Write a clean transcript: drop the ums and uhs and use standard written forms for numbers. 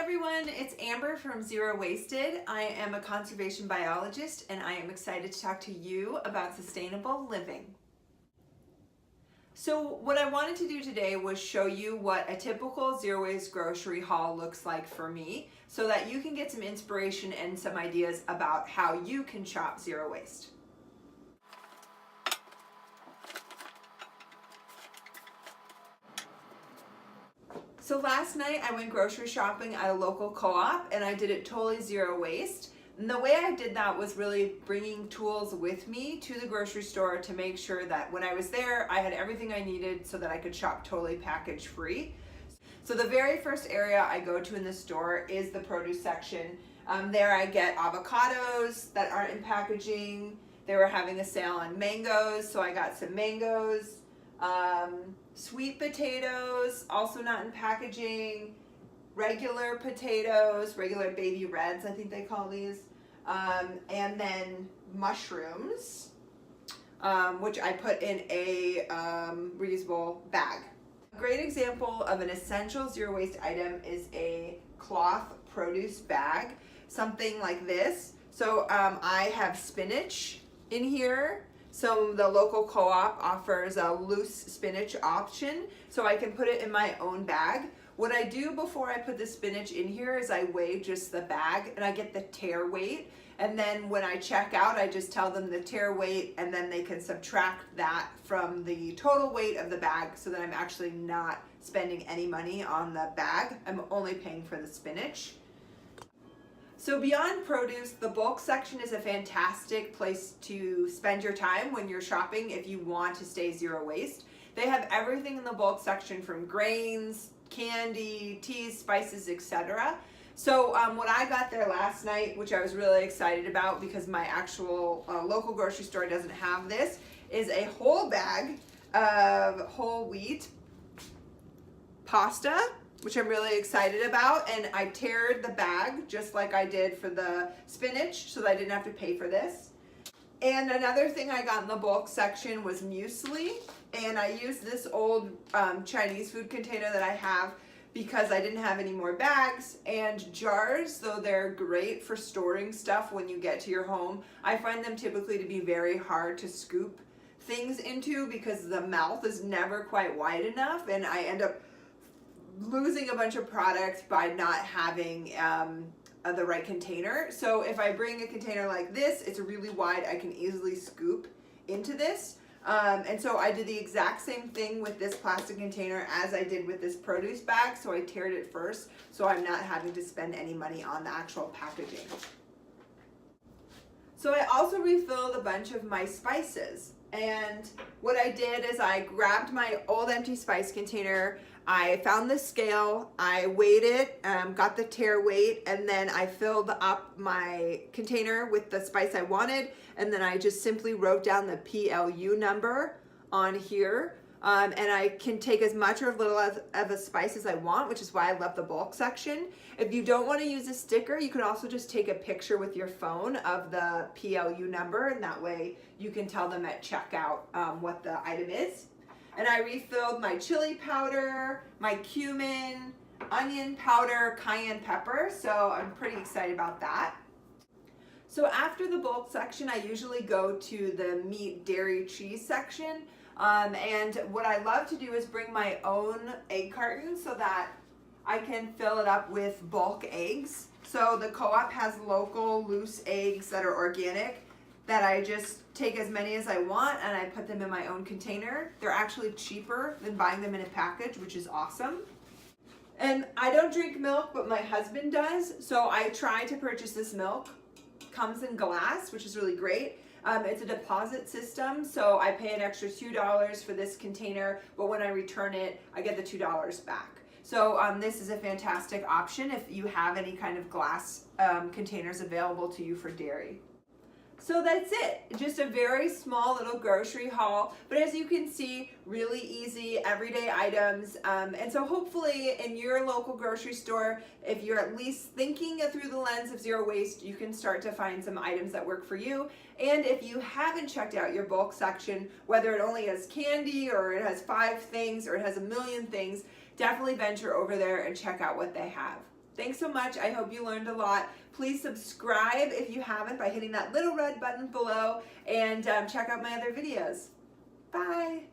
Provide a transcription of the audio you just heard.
everyone, it's Amber from Zero Wasted. I am a conservation biologist and I am excited to talk to you about sustainable living. So what I wanted to do today was show you what a typical zero waste grocery haul looks like for me so that you can get some inspiration and some ideas about how you can shop zero waste. So last night I went grocery shopping at a local co-op and I did it totally zero waste. And the way I did that was really bringing tools with me to the grocery store to make sure that when I was there I had everything I needed so that I could shop totally package free. So the very first area I go to in the store is the produce section. There I get avocados that aren't in packaging. They were having a sale on mangoes, so I got some mangoes. Sweet potatoes, also not in packaging, regular potatoes, regular baby reds, I think they call these, and then mushrooms, which I put in a reusable bag. A great example of an essential zero waste item is a cloth produce bag, something like this. So I have spinach in here. So the local co-op offers a loose spinach option, so I can put it in my own bag. What I do before I put the spinach in here is I weigh just the bag and I get the tare weight. And then when I check out, I just tell them the tare weight and then they can subtract that from the total weight of the bag so that I'm actually not spending any money on the bag. I'm only paying for the spinach. So beyond produce, the bulk section is a fantastic place to spend your time when you're shopping if you want to stay zero waste. They have everything in the bulk section from grains, candy, teas, spices, etc. So what I got there last night, which I was really excited about because my actual local grocery store doesn't have this, is a whole bag of whole wheat pasta, which I'm really excited about, and I tared the bag just like I did for the spinach so that I didn't have to pay for this. And another thing I got in the bulk section was muesli, and I used this old Chinese food container that I have because I didn't have any more bags, and jars, though they're great for storing stuff when you get to your home, I find them typically to be very hard to scoop things into because the mouth is never quite wide enough, and I end up losing a bunch of product by not having the right container. So if I bring a container like this, it's really wide, I can easily scoop into this. And so I did the exact same thing with this plastic container as I did with this produce bag. So I tared it first, so I'm not having to spend any money on the actual packaging. So I also refilled a bunch of my spices. And what I did is I grabbed my old empty spice container, I found the scale, I weighed it, got the tare weight, and then I filled up my container with the spice I wanted, and then I just simply wrote down the PLU number on here. And I can take as much or as little of a spice as I want, which is why I love the bulk section. If you don't want to use a sticker, you can also just take a picture with your phone of the PLU number, and that way you can tell them at checkout what the item is. And I refilled my chili powder, my cumin, onion powder, cayenne pepper, so I'm pretty excited about that. So after the bulk section, I usually go to the meat, dairy, cheese section. And what I love to do is bring my own egg carton so that I can fill it up with bulk eggs. So the co-op has local loose eggs that are organic that I just take as many as I want and I put them in my own container. They're actually cheaper than buying them in a package, which is awesome. And I don't drink milk, but my husband does, so I try to purchase this milk. Comes in glass, which is really great. It's a deposit system, so I pay an extra $2 for this container, but when I return it, I get the $2 back. So this is a fantastic option if you have any kind of glass containers available to you for dairy. So that's it, just a very small little grocery haul, but as you can see, really easy everyday items. And so hopefully in your local grocery store, if you're at least thinking through the lens of zero waste, you can start to find some items that work for you. And if you haven't checked out your bulk section, whether it only has candy or it has 5 things or it has a million things, definitely venture over there and check out what they have. Thanks so much. I hope you learned a lot. Please subscribe if you haven't by hitting that little red button below, and check out my other videos. Bye.